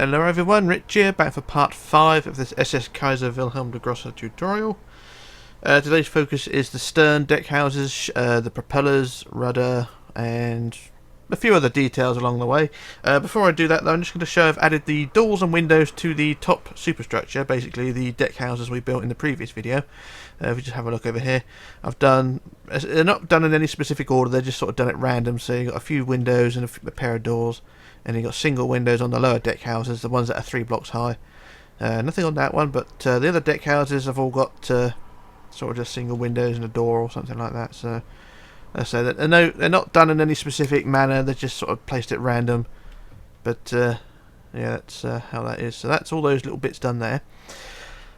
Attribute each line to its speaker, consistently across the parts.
Speaker 1: Hello everyone, Rich here, back for part 5 of this SS Kaiser Wilhelm der Grosse tutorial. Today's focus is the stern deck houses, the propellers, rudder, and a few other details along the way. Before I do that though, I'm just going to show I've added the doors and windows to the top superstructure, basically the deck houses we built in the previous video. If you just have a look over here, they're not done in any specific order, they're just sort of done at random, so you've got a few windows and a pair of doors. And you've got single windows on the lower deck houses, the ones that are 3 blocks high. Nothing on that one, but the other deck houses have all got sort of just single windows and a door or something like that. So they're not done in any specific manner, they're just sort of placed at random. But yeah, that's how that is. So that's all those little bits done there.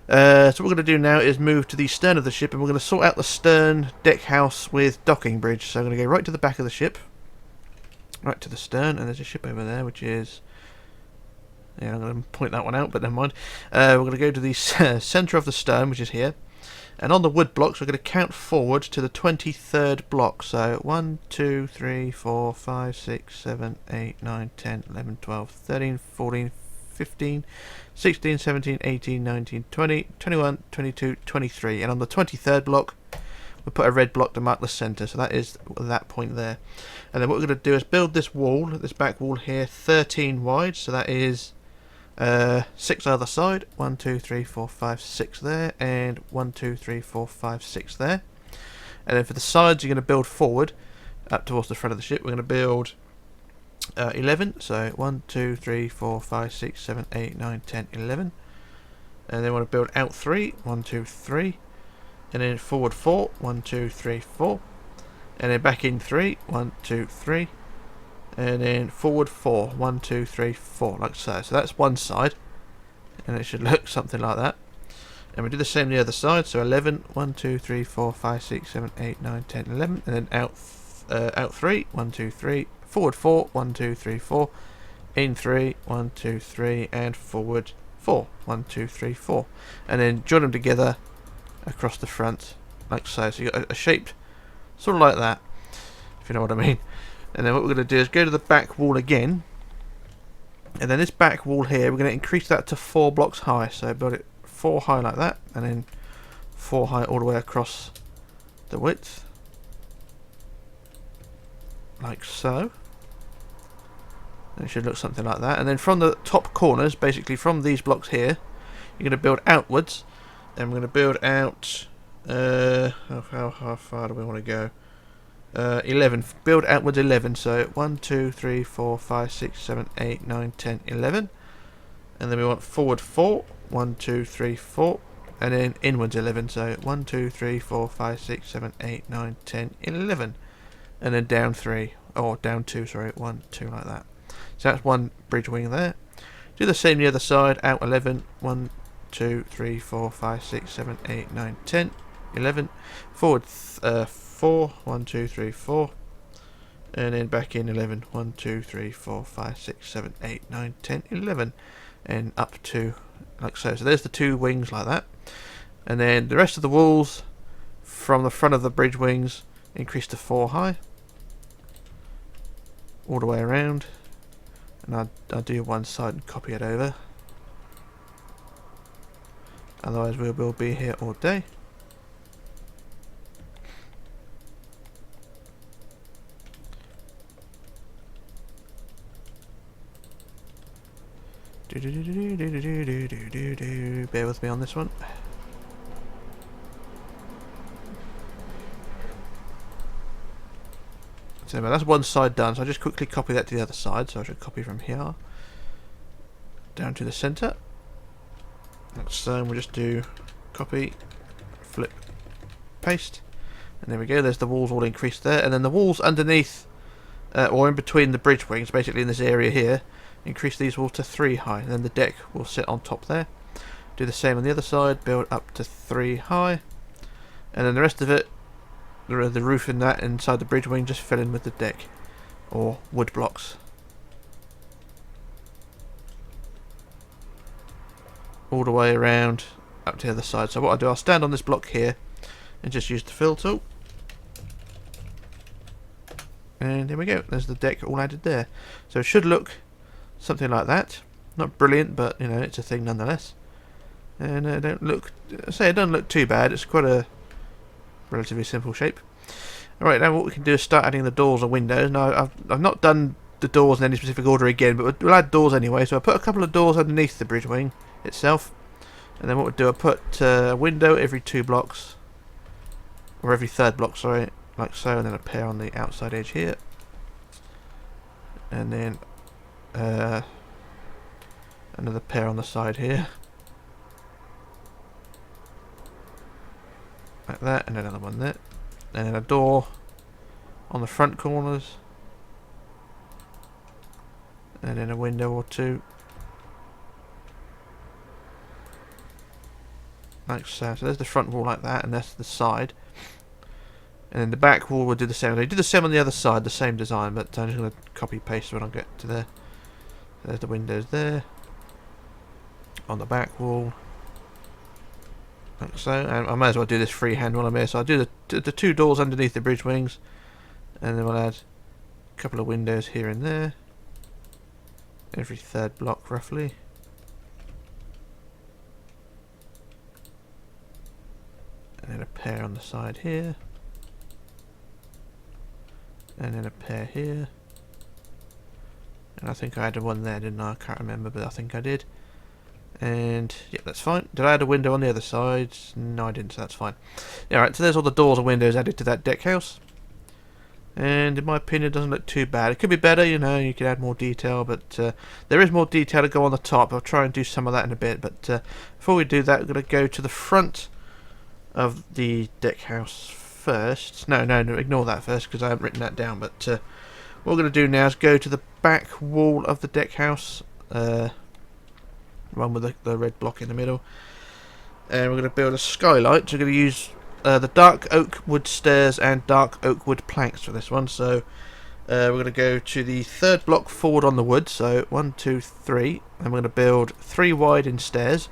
Speaker 1: So what we're going to do now is move to the stern of the ship, and we're going to sort out the stern deck house with docking bridge. So I'm going to go right to the back of the ship. Right to the stern, and there's a ship over there, which is... yeah, I'm going to point that one out, but never mind. We're going to go to the centre of the stern, which is here. And on the wood blocks, we're going to count forward to the 23rd block. So 1, 2, 3, 4, 5, 6, 7, 8, 9, 10, 11, 12, 13, 14, 15, 16, 17, 18, 19, 20, 21, 22, 23. And on the 23rd block, we'll put a red block to mark the centre, so that is that point there. And then what we're going to do is build this wall, this back wall here, 13 wide, so that is 6 either side. 1, 2, 3, 4, 5, 6 there, and 1, 2, 3, 4, 5, 6 there. And then for the sides, you're going to build forward up towards the front of the ship. We're going to build 11, so 1, 2, 3, 4, 5, 6, 7, 8, 9, 10, 11. And then we want to build out 3, 1, 2, 3. And then forward 4, 1, 2, 3, 4. And then back in 3, 1, 2, 3. And then forward 4, 1, 2, 3, 4, like so. So that's one side. And it should look something like that. And we do the same on the other side. So 11, 1, 2, 3, 4, 5, 6, 7, 8, 9, 10, 11. And then out 3, 1, 2, 3. Forward 4, 1, 2, 3, 4. In 3, 1, 2, 3. And forward 4, 1, 2, 3, 4. And then join them together across the front like so. So you've got a shape sort of like that, if you know what I mean. And then what we're going to do is go to the back wall again, and then this back wall here we're going to increase that to 4 blocks high. So build it 4 high like that, and then 4 high all the way across the width like so. And it should look something like that. And then from the top corners, basically from these blocks here, you're going to build outwards. And we're going to build out, how far do we want to go? 11. Build outwards 11. So 1, 2, 3, 4, 5, 6, 7, 8, 9, 10, 11. And then we want forward 4. 1, 2, 3, 4. And then inwards 11. So 1, 2, 3, 4, 5, 6, 7, 8, 9, 10, 11. And then down 3. Or down 2, sorry. 1, 2, like that. So that's one bridge wing there. Do the same the other side. Out 11. 1, 2, 3, 4, 5, 6, 7, 8, 9, 10, 11. Forward 4, 1, 2, 3, 4. And then back in 11. 1, 2, 3, 4, 5, 6, 7, 8, 9, 10, 11. And up to like so. So there's the 2 wings like that. And then the rest of the walls from the front of the bridge wings increase to 4 high. All the way around. And I'll do one side and copy it over. Otherwise we will be here all day. Bear with me on this one. So that's one side done, so I'll just quickly copy that to the other side. So I should copy from here down to the centre. So we'll just do copy, flip, paste, and there we go. There's the walls all increased there, and then the walls underneath or in between the bridge wings, basically in this area here, increase these walls to 3 high, and then the deck will sit on top there. Do the same on the other side, build up to 3 high, and then the rest of it, the roof and that inside the bridge wing, just fill in with the deck or wood blocks. All the way around up to the other side. So what I'll do, I'll stand on this block here and just use the fill tool. And there we go, there's the deck all added there. So it should look something like that. Not brilliant, but you know, it's a thing nonetheless. And it doesn't look too bad. It's quite a relatively simple shape. Alright, now what we can do is start adding the doors and windows. Now, I've not done the doors in any specific order again, but we'll add doors anyway. So I'll put a couple of doors underneath the bridge wing itself. And then what we'll do, I'll put a window every 2 blocks. Or every 3rd block, sorry. Like so, and then a pair on the outside edge here. And then another pair on the side here. Like that, and another one there. And then a door on the front corners. And then a window or 2. Like so. So there's the front wall like that, and that's the side. And then the back wall will do the same. They did the same on the other side, the same design, but I'm just going to copy paste when I get to there. There's the windows there. On the back wall. Like so. And I might as well do this freehand while I'm here. So I'll do the 2 doors underneath the bridge wings. And then we'll add a couple of windows here and there. Every 3rd block roughly. And then a pair on the side here. And then a pair here. And I think I added one there, didn't I? I can't remember, but I think I did. And yeah, that's fine. Did I add a window on the other side? No, I didn't, so that's fine. Yeah, alright, so there's all the doors and windows added to that deck house. And in my opinion, it doesn't look too bad. It could be better, you know, you could add more detail, but there is more detail to go on the top. I'll try and do some of that in a bit, but before we do that, we're going to go to the front of the deck house first. No, ignore that first because I haven't written that down, but what we're going to do now is go to the back wall of the deck house, one with the red block in the middle, and we're going to build a skylight. So we're going to use the dark oak wood stairs and dark oak wood planks for this one. So we're going to go to the 3rd block forward on the wood, so 1, 2, 3, and we're going to build 3 wide in stairs,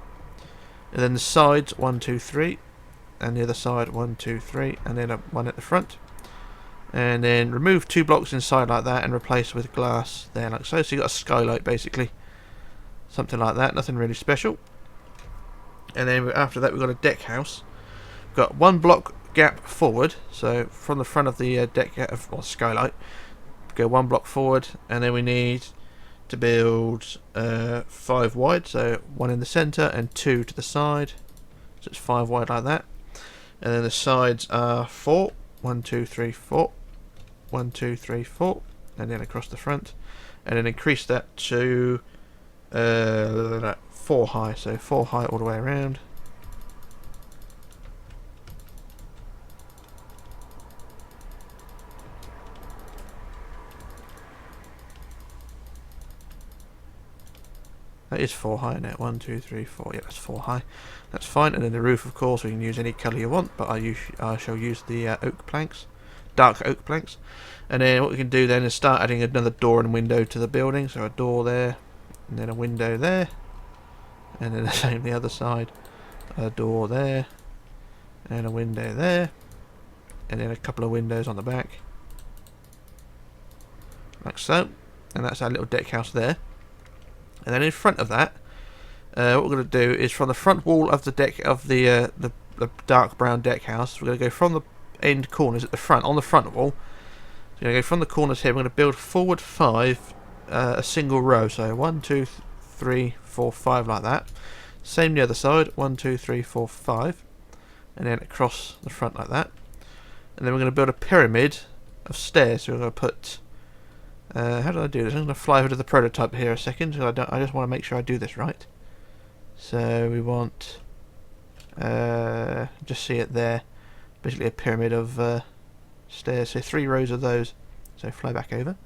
Speaker 1: and then the sides 1, 2, 3, and the other side 1, 2, 3, and then one at the front, and then remove 2 blocks inside like that and replace with glass there like so. So you got a skylight basically, something like that, nothing really special. And then after that we've got a deck house. We've got 1 block gap forward, so from the front of the deck or skylight, go 1 block forward, and then we need to build 5 wide, so 1 in the centre and 2 to the side, so it's 5 wide like that. And then the sides are 4, 1, 2, 3, 4, 1, 2, 3, 4, and then across the front, and then increase that to 4 high, so 4 high all the way around. That is 4 high now. 1, 2, 3, 4. Yeah, that's 4 high. That's fine. And then the roof, of course, we can use any colour you want, but I shall use the oak planks, dark oak planks. And then what we can do then is start adding another door and window to the building. So a door there, and then a window there, and then the same the other side. A door there, and a window there, and then a couple of windows on the back, like so. And that's our little deck house there. And then in front of that, what we're going to do is from the front wall of the deck of the dark brown deck house, we're going to go from the end corners at the front on the front wall. So we're going to go from the corners here. We're going to build forward 5, a single row. So 1, 2, 3, 4, 5 like that. Same the other side. 1, 2, 3, 4, 5, and then across the front like that. And then we're going to build a pyramid of stairs. So we're going to put. How do I do this? I'm going to fly over to the prototype here a second. So I just want to make sure I do this right. So we want, just see it there, basically a pyramid of stairs. So 3 rows of those. So fly back over.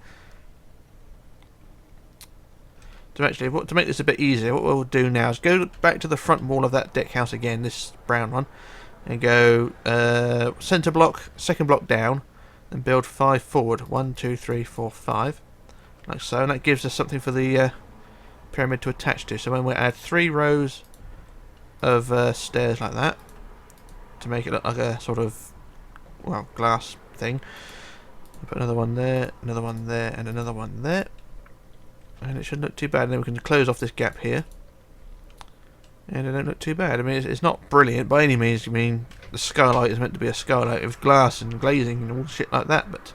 Speaker 1: To make this a bit easier, what we'll do now is go back to the front wall of that deck house again, this brown one, and go centre block, second block down, and build 5 forward. 1, 2, 3, 4, 5, like so. And that gives us something for the pyramid to attach to. So when we add 3 rows of stairs like that, to make it look like a sort of, well, glass thing. I'll put another one there, and another one there. And it shouldn't look too bad. And then we can close off this gap here. And it don't look too bad. I mean, it's not brilliant by any means. I mean, the skylight is meant to be a skylight with glass and glazing and all shit like that, but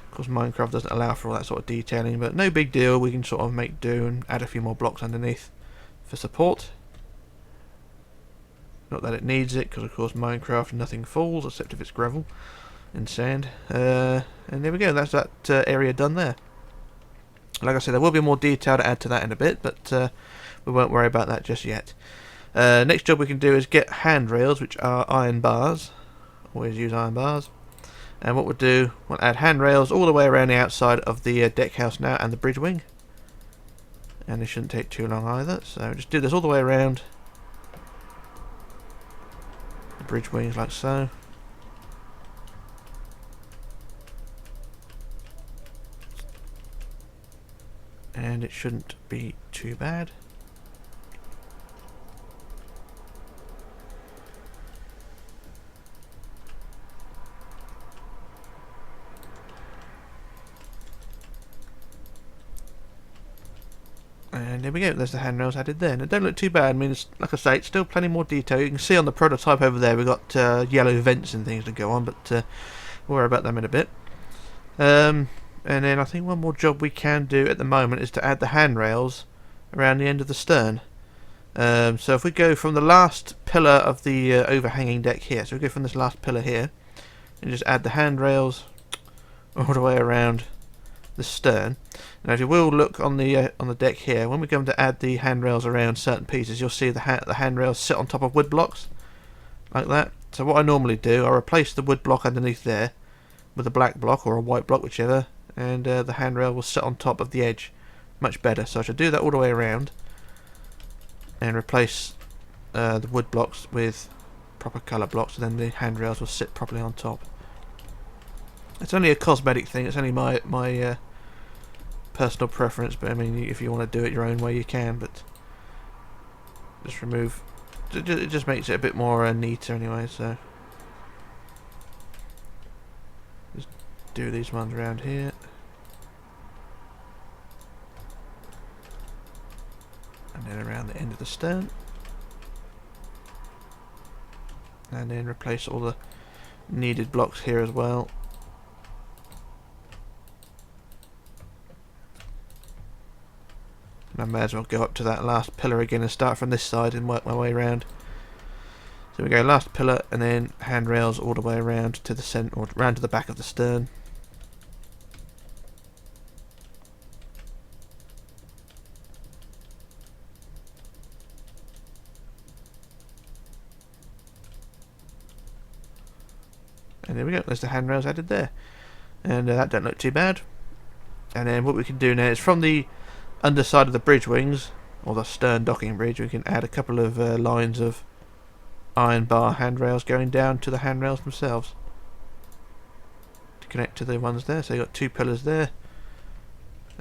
Speaker 1: of course Minecraft doesn't allow for all that sort of detailing, but no big deal. We can sort of make do and add a few more blocks underneath for support. Not that it needs it, because of course Minecraft nothing falls except if it's gravel and sand. And there we go, that's that area done there. Like I said, there will be more detail to add to that in a bit, but we won't worry about that just yet. Next job we can do is get handrails, which are iron bars. Always use iron bars. And what we'll do, we'll add handrails all the way around the outside of the deck house now and the bridge wing. And it shouldn't take too long either, so just do this all the way around the bridge wings like so. And it shouldn't be too bad. And there we go, there's the handrails added there. And it don't look too bad. I mean, it's, like I say, it's still plenty more detail. You can see on the prototype over there we've got yellow vents and things to go on, but we'll worry about them in a bit. And then I think one more job we can do at the moment is to add the handrails around the end of the stern. So if we go from the last pillar of the overhanging deck here, so we go from this last pillar here, and just add the handrails all the way around the stern. Now if you will look on the deck here, when we come to add the handrails around certain pieces, you'll see the handrails sit on top of wood blocks like that. So what I normally do, I replace the wood block underneath there with a black block or a white block, whichever, and the handrail will sit on top of the edge. Much better. So I should do that all the way around and replace the wood blocks with proper colour blocks, and then the handrails will sit properly on top. It's only a cosmetic thing. It's only my personal preference, but I mean, if you want to do it your own way, you can. But just remove. It just makes it a bit more neater anyway. So just do these ones around here. And then around the end of the stern. And then replace all the needed blocks here as well. And I may as well go up to that last pillar again and start from this side and work my way around. So we go last pillar and then handrails all the way around to the centre, or round to the back of the stern. And there we go, there's the handrails added there. And that don't look too bad. And then what we can do now is from the underside of the bridge wings, or the stern docking bridge, we can add a couple of lines of iron bar handrails going down to the handrails themselves to connect to the ones there. So you've got two pillars there.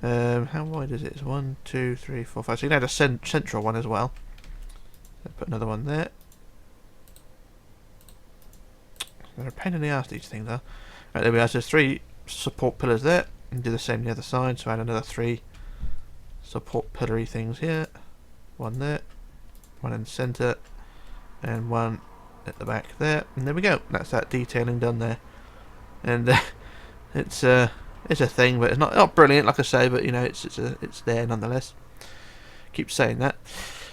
Speaker 1: How wide is it? It's 1, 2, 3, 4, 5. So you can add a central one as well. So put another one there. They're a pain in the arse, these things are. Right, there we are. So there's 3 support pillars there, and do the same on the other side. So add another 3 support pillory things here. One there, one in the centre, and one at the back there. And there we go. That's that detailing done there. And it's a thing, but it's not brilliant, like I say. But you know, it's there nonetheless. Keep saying that.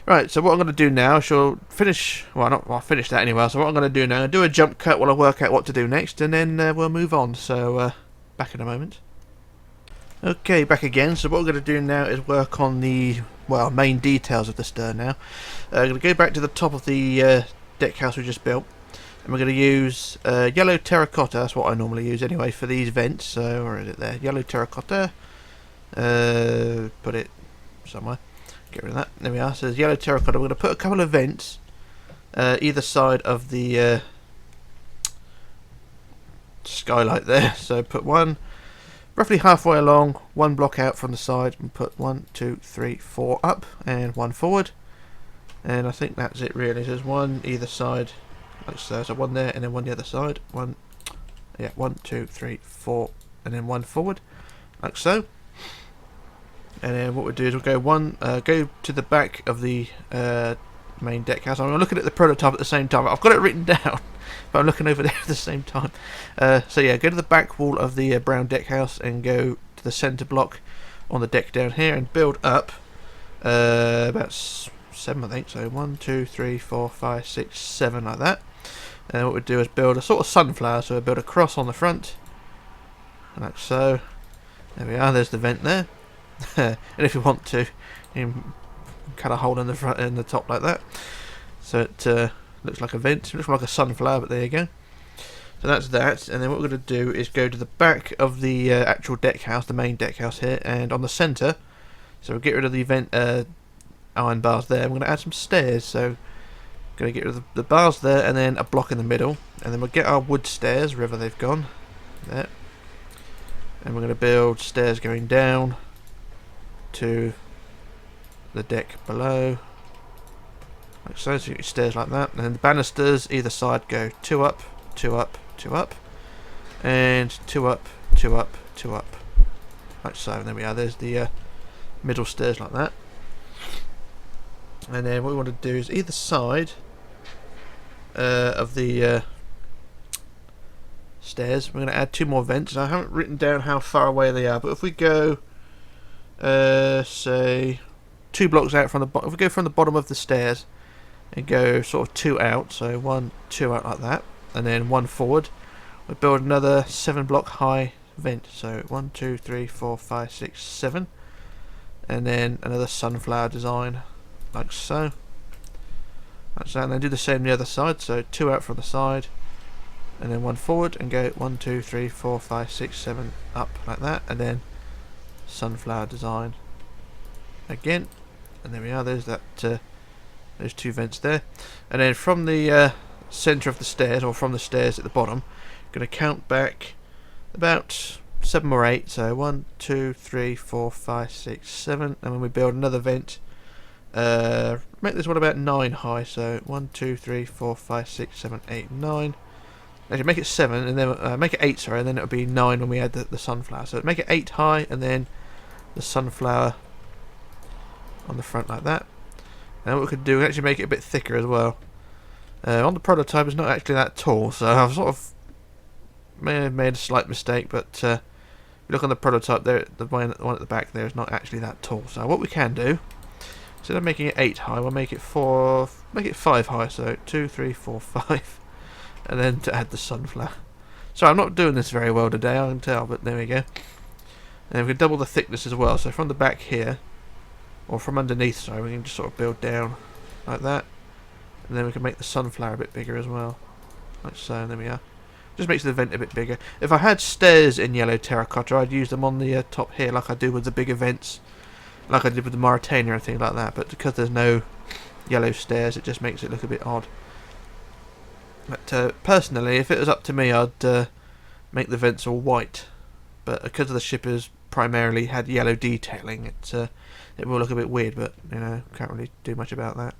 Speaker 1: Right, so what I'm going to do now, I shall finish, I'll finish that anyway, so what I'm going to do now, do a jump cut while I work out what to do next, and then we'll move on, so back in a moment. Okay, back again, so what we're going to do now is work on the, main details of the stern now. I'm going to go back to the top of the deck house we just built, and we're going to use yellow terracotta, that's what I normally use anyway, for these vents, so where is it there, yellow terracotta, put it somewhere. Get rid of that. There we are. So there's yellow terracotta. We're going to put a couple of vents either side of the skylight there. So put one roughly halfway along, one block out from the side, and put 1, 2, 3, 4 up and one forward. And I think that's it really. So there's one either side, like so. So one there and then one the other side. 1, 2, 3, 4, and then one forward, like so. And then what we'll do is we'll go to the back of the main deck house. I'm looking at the prototype at the same time. I've got it written down, but I'm looking over there at the same time. So yeah, go to the back wall of the brown deck house and go to the centre block on the deck down here and build up about 7, I think. So 1, 2, 3, 4, 5, 6, 7, like that. And what we do is build a sort of sunflower. So we build a cross on the front, like so. There we are. There's the vent there. And if you want to, you can cut a hole in the front and the top like that, so it looks like a vent. It looks like a sunflower, but there you go. So that's that. And then what we're going to do is go to the back of the actual deck house, the main deck house here, and on the centre. So we'll get rid of the vent iron bars there. We're going to add some stairs. So going to get rid of the bars there, and then a block in the middle, and then we'll get our wood stairs wherever they've gone. There. And we're going to build stairs going down to the deck below, like so. So you get stairs like that, and then the banisters either side go 2 up, 2 up, 2 up, and 2 up, 2 up, 2 up, like so. And there we are. There's the middle stairs like that. And then what we want to do is either side of the stairs, we're going to add 2 more vents. I haven't written down how far away they are, but if we go say 2 blocks out from the bottom, if we go from the bottom of the stairs and go sort of 2 out, so 1, 2 out like that, and then 1 forward, we build another 7 block high vent. So 1, 2, 3, 4, 5, 6, 7, and then another sunflower design like so. Like so, and then do the same on the other side. So 2 out from the side, and then 1 forward, and go 1, 2, 3, 4, 5, 6, 7 up like that, and then sunflower design again. And there we are. There's that. Those 2 vents there, and then from the centre of the stairs, or from the stairs at the bottom, going to count back about 7 or 8. So 1, 2, 3, 4, 5, 6, 7, and when we build another vent, make this one about 9 high. So 1, 2, 3, 4, 5, 6, 7, 8, 9. Actually, make it 7, and then make it 8. Sorry, and then it'll be 9 when we add the sunflower. So make it 8 high, and then the sunflower on the front like that. And what we could do is actually make it a bit thicker as well. On the prototype, it's not actually that tall, so I've sort of may have made a slight mistake. But if you look on the prototype there, the one at the back there is not actually that tall. So what we can do, instead of making it 8 high, we'll make it 5 high. So 2, 3, 4, 5, and then to add the sunflower. So I'm not doing this very well today, I can tell, but there we go. And we can double the thickness as well. So from the back here, or from underneath, sorry, we can just sort of build down like that, and then we can make the sunflower a bit bigger as well, like so. And there we are. Just makes the vent a bit bigger. If I had stairs in yellow terracotta, I'd use them on the top here, like I do with the bigger vents, like I did with the Mauritania and things like that. But because there's no yellow stairs, it just makes it look a bit odd. But personally, if it was up to me, I'd make the vents all white. But because the ship has primarily had yellow detailing, it will look a bit weird, but you know, can't really do much about that.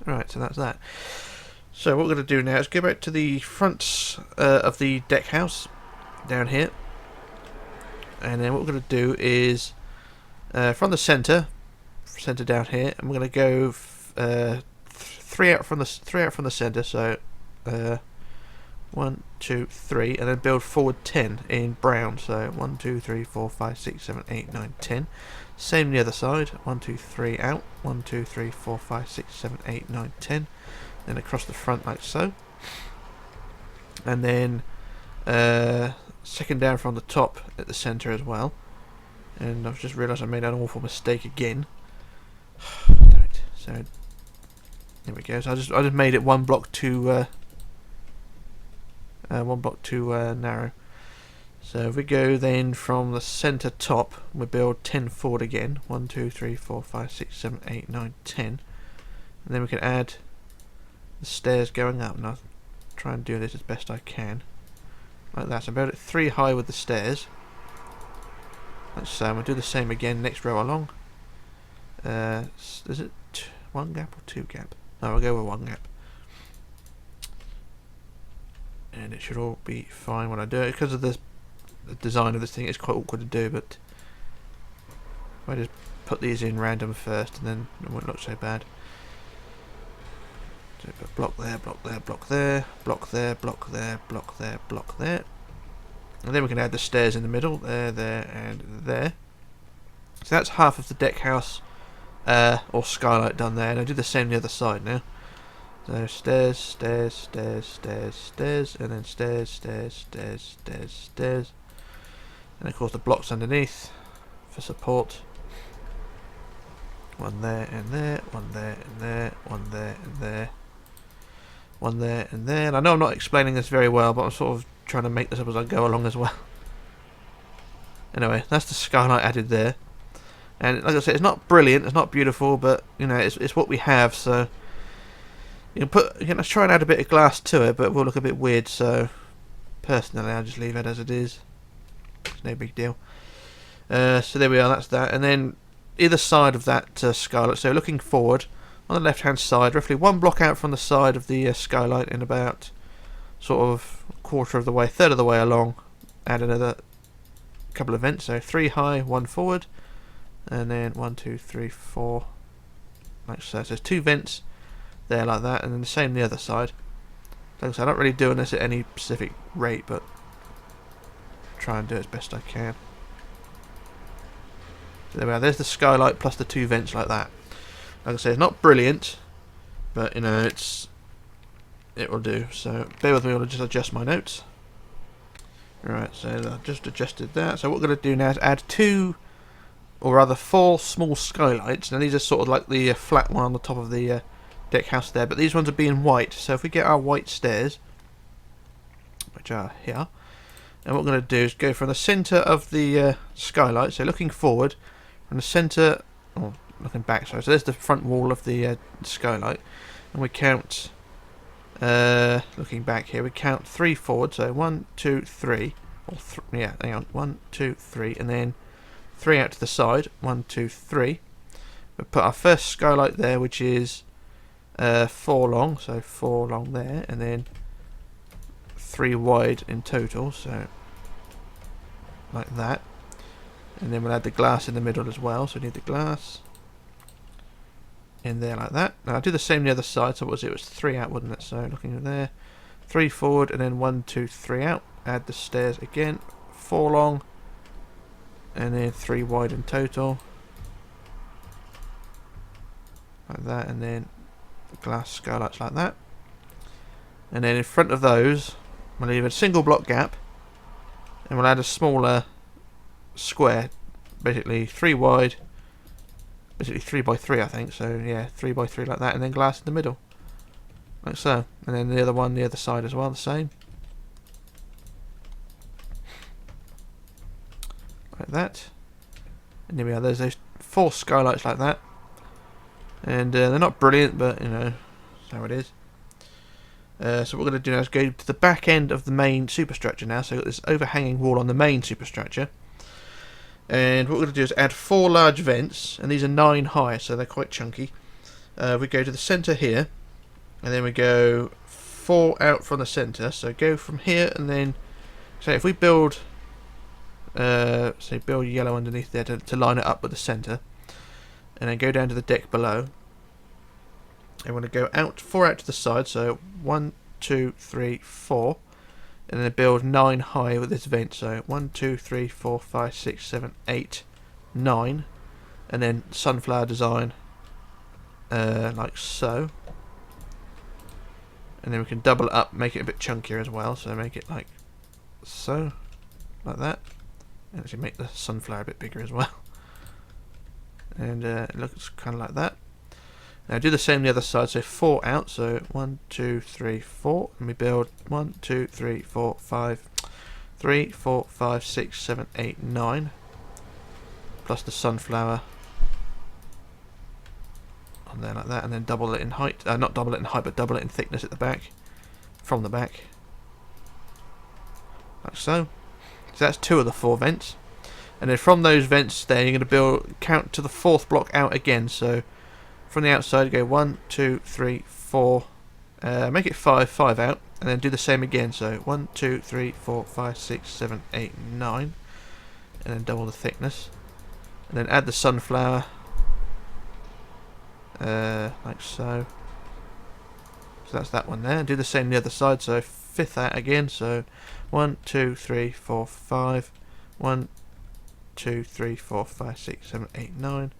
Speaker 1: Alright, so that's that. So what we're going to do now is go back to the front of the deck house down here, and then what we're going to do is from the centre down here, and we're going to go 3 out from the centre. So 1, 2, 3, and then build forward 10 in brown. So 1, 2, 3, 4, 5, 6, 7, 8, 9, 10. Same the other side. 1, 2, 3 out. 1, 2, 3, 4, 5, 6, 7, 8, 9, 10. Then across the front like so. And then second down from the top at the centre as well. And I've just realised I made an awful mistake again. Damn it. So there we go. So I just made it 1 block too narrow. So if we go then from the centre top, we build 10 forward again. 1, 2, 3, 4, 5, 6, 7, 8, 9, 10. And then we can add the stairs going up. And I'll try and do this as best I can. Like that. So build it 3 high with the stairs. Like so. We'll do the same again next row along. Is it 1 gap or 2 gap? No, we'll go with 1 gap. And it should all be fine when I do it. Because of the design of this thing, it's quite awkward to do, but I just put these in random first, and then it won't look so bad. So put block there, block there, block there, block there, block there, block there, block there. And then we can add the stairs in the middle, there, there, and there. So that's half of the deck house or skylight done there, and I do the same on the other side now. So stairs, stairs, stairs, stairs, stairs, and then stairs, stairs, stairs, stairs, stairs. And of course the blocks underneath for support. One there and there, one there and there, one there and there, one there and there. And I know I'm not explaining this very well, but I'm sort of trying to make this up as I go along as well. Anyway, that's the skylight added there. And like I said, it's not brilliant, it's not beautiful, but you know, it's what we have, so you can try and add a bit of glass to it, but it will look a bit weird, so personally I'll just leave it as it is. It's no big deal. So there we are, that's that. And then either side of that skylight, so looking forward, on the left hand side, roughly one block out from the side of the skylight, and about sort of a quarter of the way, third of the way along, add another couple of vents, so 3 high, 1 forward, and then 1, 2, 3, 4, like so. So there's 2 vents there like that, and then the same on the other side. Like I said, I'm not really doing this at any specific rate, but try and do it as best I can. So there we are, there's the skylight plus the 2 vents like that. Like I say, it's not brilliant, but you know, it will do. So bear with me while I just adjust my notes. Right, so I've just adjusted that. So what we're going to do now is add 2, or rather 4 small skylights. Now these are sort of like the flat one on the top of the deck house there, but these ones are being white. So if we get our white stairs, which are here, and what we're going to do is go from the centre of the skylight, so looking forward, from the centre, or looking back, sorry, so there's the front wall of the skylight, and we count, looking back here, we count 3 forward, so 1, 2, 3, or yeah, hang on, 1, 2, 3, and then 3 out to the side, 1, 2, 3. We put our first skylight there, which is 4 long, so 4 long there, and then 3 wide in total, so like that. And then we'll add the glass in the middle as well, so we need the glass in there like that. Now I'll do the same on the other side, so what was it? It was 3 out, wasn't it? So looking at there, 3 forward, and then 1, 2, 3 out. Add the stairs again, 4 long, and then 3 wide in total, like that, and then glass skylights like that. And then in front of those, we'll leave a single block gap, and we'll add a smaller square, basically 3 wide, basically 3 by 3 I think, so yeah, 3 by 3 like that, and then glass in the middle, like so. And then the other one, the other side as well, the same, like that. And here we are, there's those 4 skylights like that, and they're not brilliant, but you know, that's how it is. So what we're going to do now is go to the back end of the main superstructure now. So we've got this overhanging wall on the main superstructure, and what we're going to do is add 4 large vents, and these are 9 high, so they're quite chunky. We go to the centre here, and then we go 4 out from the centre. So go from here, and then say if we build, say build yellow underneath there to line it up with the centre, and then go down to the deck below. And we're going to go out 4 out to the side, so 1, 2, 3, 4, and then build 9 high with this vent. So 1, 2, 3, 4, 5, 6, 7, 8, 9, and then sunflower design, like so. And then we can double it up, make it a bit chunkier as well. So make it like so, like that, and actually make the sunflower a bit bigger as well. And it looks kind of like that. Now do the same on the other side, so 4 out, so 1, 2, 3, 4, and we build 1, 2, 3, 4, 5, 3, 4, 5, 6, 7, 8, 9, plus the sunflower on there like that, and then double it in height, not double it in height, but double it in thickness at the back, from the back, like so. So that's 2 of the 4 vents, and then from those vents there you're going to count to the 4th block out again, so from the outside go 1, 2, 3, 4, make it 5, 5 out, and then do the same again, so 1, 2, 3, 4, 5, 6, 7, 8, 9, and then double the thickness, and then add the sunflower, like so. So that's that one there. And do the same on the other side. So fifth that again. So 1, 2, 3, 4, 5. 1, 2, 3, 4, 5, 6, 7, 8, 9.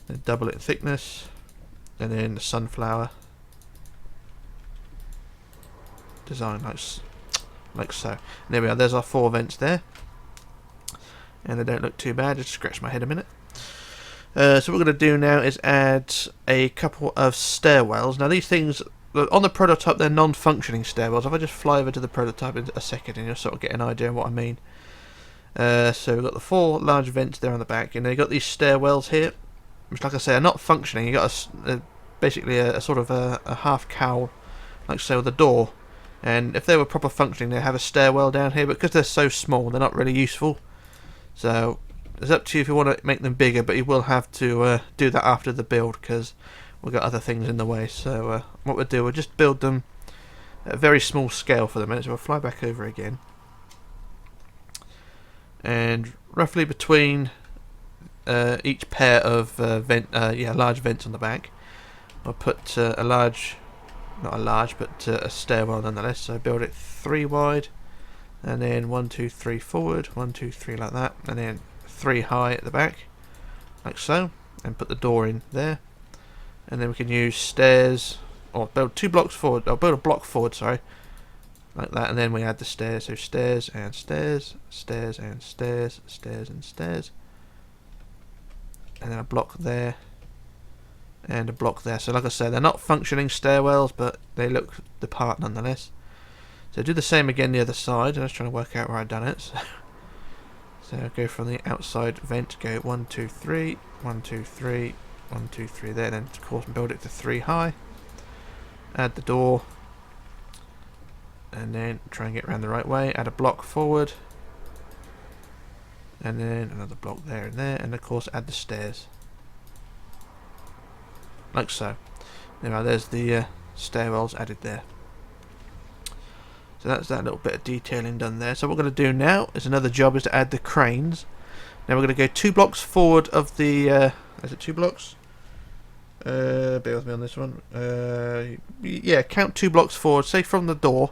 Speaker 1: Then double it in thickness, and then the sunflower design like so. And there we are. There's our 4 vents there, and they don't look too bad. Just scratch my head a minute. So what we're going to do now is add a couple of stairwells. Now these things on the prototype, they're non-functioning stairwells. If I just fly over to the prototype in a second, and you'll sort of get an idea of what I mean. So we've got the 4 large vents there on the back, and then you've got these stairwells here, which, like I say, are not functioning. You've got basically a sort of a half cowl, like so, with a door. And if they were proper functioning, they'd have a stairwell down here, but because they're so small, they're not really useful. So it's up to you if you want to make them bigger, but you will have to do that after the build, because we've got other things in the way. So what we'll do, we'll just build them at a very small scale for the minute. So we'll fly back over again. And roughly between each pair of large vents on the back, I'll put a large, not a large, but a stairwell nonetheless. So build it 3 wide, and then 1, 2, 3 forward, 1, 2, 3 like that, and then 3 high at the back, like so, and put the door in there. And then we can use stairs, or build 2 blocks forward, or build a block forward, sorry, like that, and then we add the stairs. So stairs and stairs, stairs and stairs, stairs and stairs, and then a block there, and a block there. So like I said, they're not functioning stairwells, but they look the part nonetheless. So do the same again the other side. I was trying to work out where I'd done it. So go from the outside vent, go 1, 2, 3, 1, 2, 3, 1, 2, 3 there, then of course build it to 3 high. Add the door, and then try and get around the right way. Add a block forward, and then another block there and there, and of course add the stairs, like so. Now there's the stairwells added there. So that's that little bit of detailing done there. So what we're going to do now is another job is to add the cranes. Now we're going to go 2 blocks forward of the is it 2 blocks? Bear with me on this one. Yeah, count 2 blocks forward, say from the door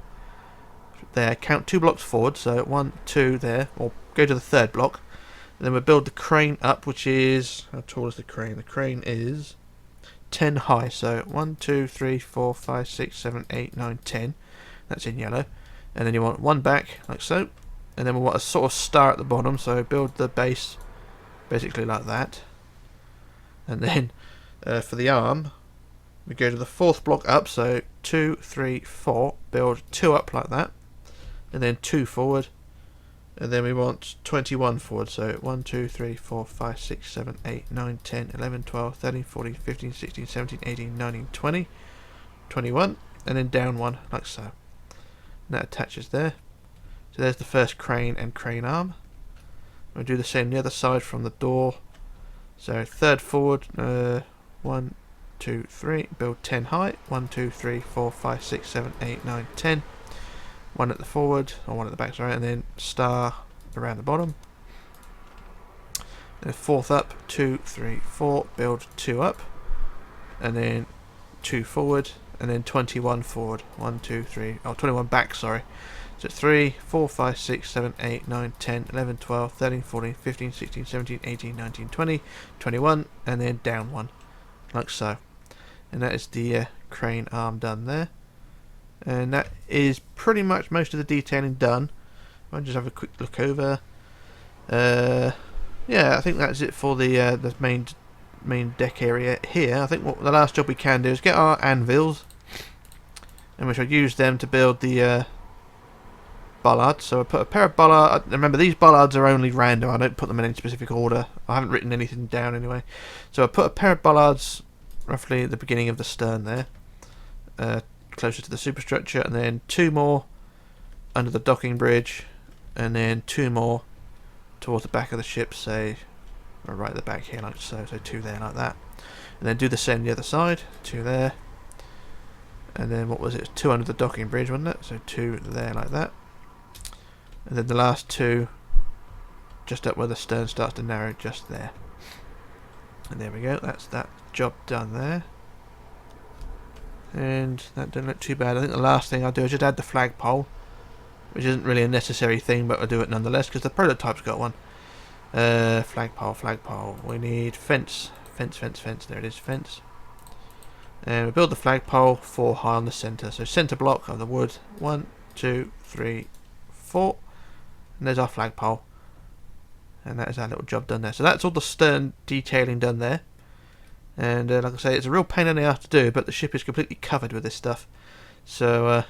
Speaker 1: there, count 2 blocks forward, so 1, 2 there, or go to the 3rd block, and then we'll build the crane up, which is, how tall is the crane? The crane is 10 high, so 1, 2, 3, 4, 5, 6, 7, 8, 9, 10, that's in yellow, and then you want 1 back, like so, and then we want a sort of star at the bottom, so build the base basically like that, and then for the arm, we go to the 4th block up, so 2, 3, 4, build 2 up like that, and then 2 forward, and then we want 21 forward, so 1, 2, 3, 4, 5, 6, 7, 8, 9, 10, 11, 12, 13, 14, 15, 16, 17, 18, 19, 20, 21, and then down 1, like so. And that attaches there. So there's the first crane and crane arm. We'll do the same the other side from the door. So 3rd forward, 1, 2, 3, build 10 high, 1, 2, 3, 4, 5, 6, 7, 8, 9, 10, 1 at the forward, or 1 at the back, sorry, and then star around the bottom. Then 4th up, 2, 3, 4, build 2 up, and then 2 forward, and then 21 forward, 1, 2, 3, oh 21 back, sorry. So 3, 4, 5, 6, 7, 8, 9, 10, 11, 12, 13, 14, 15, 16, 17, 18, 19, 20, 21, and then down 1, like so. And that is the crane arm done there. And that is pretty much most of the detailing done. I'll just have a quick look over. Yeah, I think that's it for the main deck area here. I think what the last job we can do is get our anvils, and we shall use them to build the bollards. So I put a pair of bollards. Remember, these bollards are only random. I don't put them in any specific order. I haven't written anything down anyway. So I put a pair of bollards roughly at the beginning of the stern there, closer to the superstructure, and then 2 more under the docking bridge, and then 2 more towards the back of the ship, say right at the back here, like so. So 2 there, like that, and then do the same the other side. 2 there, and then what was it? 2 under the docking bridge, wasn't it? So 2 there, like that, and then the last 2 just up where the stern starts to narrow, just there. And there we go, that's that job done there. And that didn't look too bad. I think the last thing I'll do is just add the flagpole, which isn't really a necessary thing, but I'll do it nonetheless because the prototype's got one. Flagpole. We need fence. There it is, fence. And we build the flagpole 4 high on the centre. So centre block of the wood. 1, 2, 3, 4. And there's our flagpole. And that is our little job done there. So that's all the stern detailing done there. And like I say, it's a real pain in the ass to do, but the ship is completely covered with this stuff. So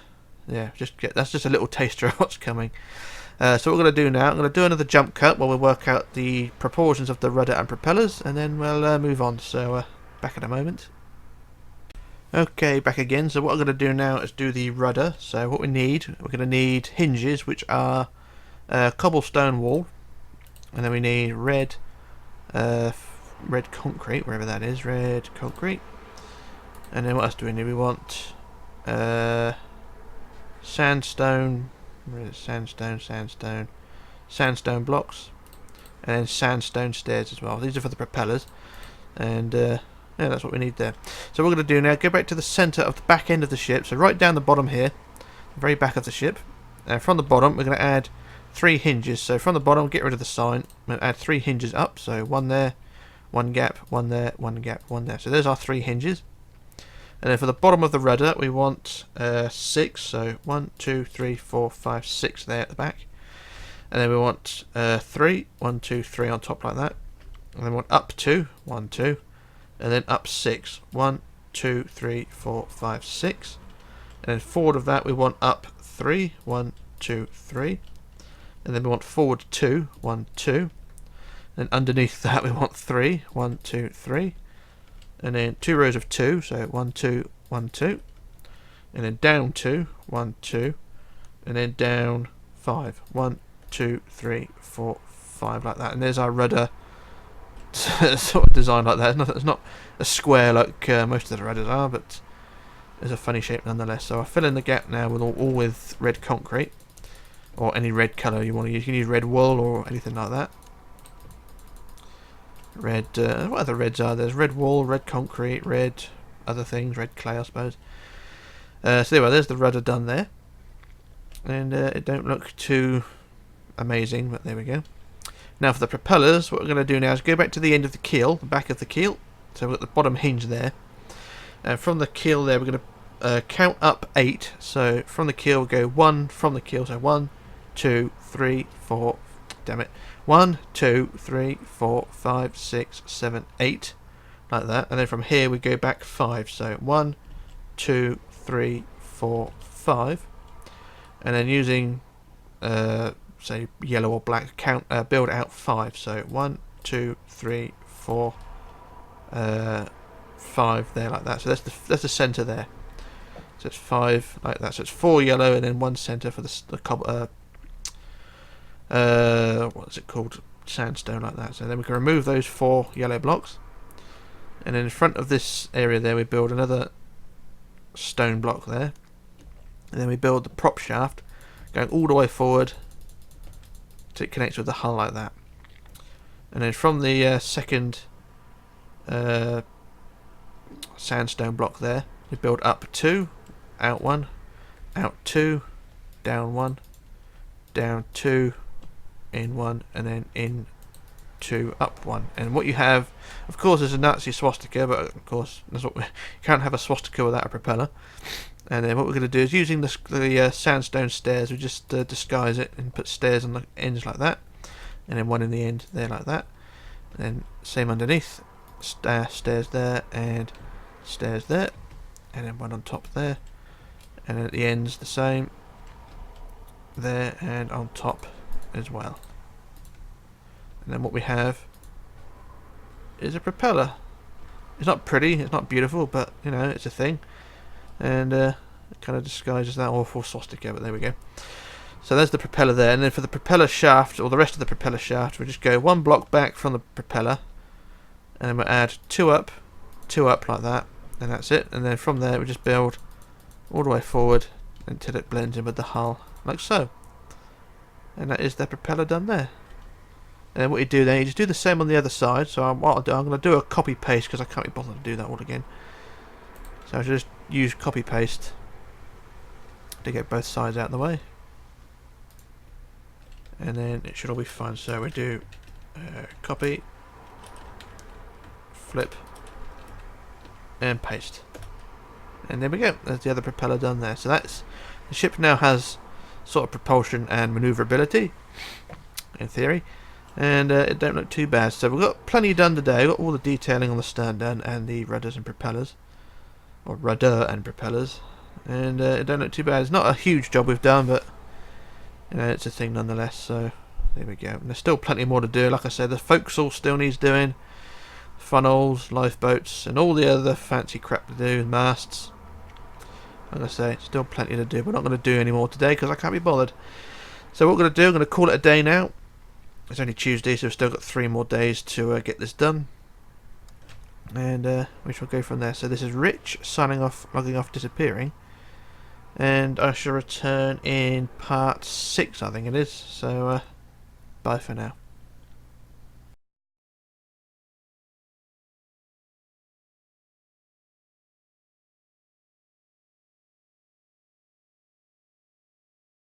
Speaker 1: yeah, that's just a little taster of what's coming. So what we're going to do now, I'm going to do another jump cut while we work out the proportions of the rudder and propellers, and then we'll move on. So back in a moment. Okay, back again. So what I'm going to do now is do the rudder. So what we're going to need hinges, which are cobblestone wall, and then we need red concrete, wherever that is, red concrete. And then what else do we need? We want sandstone. Where is it? Sandstone blocks, and then sandstone stairs as well. These are for the propellers, and yeah, that's what we need there. So what we're going to do now, go back to the centre of the back end of the ship, so right down the bottom here, the very back of the ship, and from the bottom we're going to add 3 hinges. So from the bottom, get rid of the sign, and add 3 hinges up, so 1 there, 1 gap, 1 there, 1 gap, 1 there. So there's our 3 hinges. And then for the bottom of the rudder, we want 6. So 1, 2, 3, 4, 5, 6 there at the back. And then we want 3. 1, 2, 3 on top like that. And then we want up 2. 1, 2. And then up 6. 1, 2, 3, 4, 5, 6. And then forward of that, we want up 3. 1, 2, 3. And then we want forward 2. 1, 2. And underneath that, we want 3. 1, 2, 3. And then 2 rows of 2, so 1, 2, 1, 2, and then down 2, 1, 2, and then down 5, 1, 2, 3, 4, 5, like that. And there's our rudder, sort of design like that. It's not a square like most of the rudders are, but it's a funny shape nonetheless. So I fill in the gap now with all with red concrete, or any red colour you want to use. You can use red wool or anything like that. Red, what other reds are there? There's red wool, red concrete, red other things, red clay I suppose. So anyway, there's the rudder done there. And it don't look too amazing, but there we go. Now for the propellers, what we're going to do now is go back to the end of the keel, the back of the keel. So we've got the bottom hinge there. And from the keel there, we're going to count up 8. So from the keel, we'll go 1 from the keel. So 1, 2, 3, 4, damn it. 1, 2, 3, 4, 5, 6, 7, 8, like that. And then from here we go back 5. So 1, 2, 3, 4, 5. And then using, say, yellow or black, build out 5. So 1, 2, 3, 4, 5 there, like that. So that's the centre there. So it's 5 like that. So it's 4 yellow and then 1 centre for the what is it called, sandstone, like that. So then we can remove those 4 yellow blocks, and then in front of this area there we build another stone block there, and then we build the prop shaft going all the way forward so it connects with the hull like that. And then from the second sandstone block there we build up 2, out 1, out 2, down 1, down 2, in 1, and then in 2, up 1. And what you have, of course, is a Nazi swastika, but of course you can't have a swastika without a propeller. And then what we're going to do is, using the sandstone stairs, we just disguise it and put stairs on the ends like that, and then 1 in the end there like that. And then same underneath, stairs there and stairs there, and then 1 on top there, and then at the ends the same there and on top as well. And then what we have is a propeller. It's not pretty, it's not beautiful, but you know, it's a thing. And it kind of disguises that awful swastika, but there we go. So there's the propeller there, and then for the propeller shaft, or the rest of the propeller shaft, we just go 1 block back from the propeller, and then we'll add 2 up like that, and that's it. And then from there we just build all the way forward until it blends in with the hull, like so. And that is the propeller done there. And then what you do then, you just do the same on the other side. So what I'll do, I'm going to do a copy paste because I can't be bothered to do that all again. So I'll just use copy paste to get both sides out of the way. And then it should all be fine. So we do copy, flip, and paste. And there we go. There's the other propeller done there. So that's the ship now has sort of propulsion and manoeuvrability, in theory, and it don't look too bad. So we've got plenty done today. We've got all the detailing on the stern done and the rudders and propellers, or rudder and propellers, and it don't look too bad. It's not a huge job we've done, but you know, it's a thing nonetheless. So there we go. And there's still plenty more to do. Like I said, the forecastle still needs doing, funnels, lifeboats, and all the other fancy crap to do, masts. Like I say, still plenty to do. We're not going to do any more today because I can't be bothered. So what we're going to do, I'm going to call it a day now. It's only Tuesday, so we've still got 3 more days to get this done. And we shall go from there. So this is Rich signing off, logging off, disappearing. And I shall return in part 6, I think it is. So bye for now.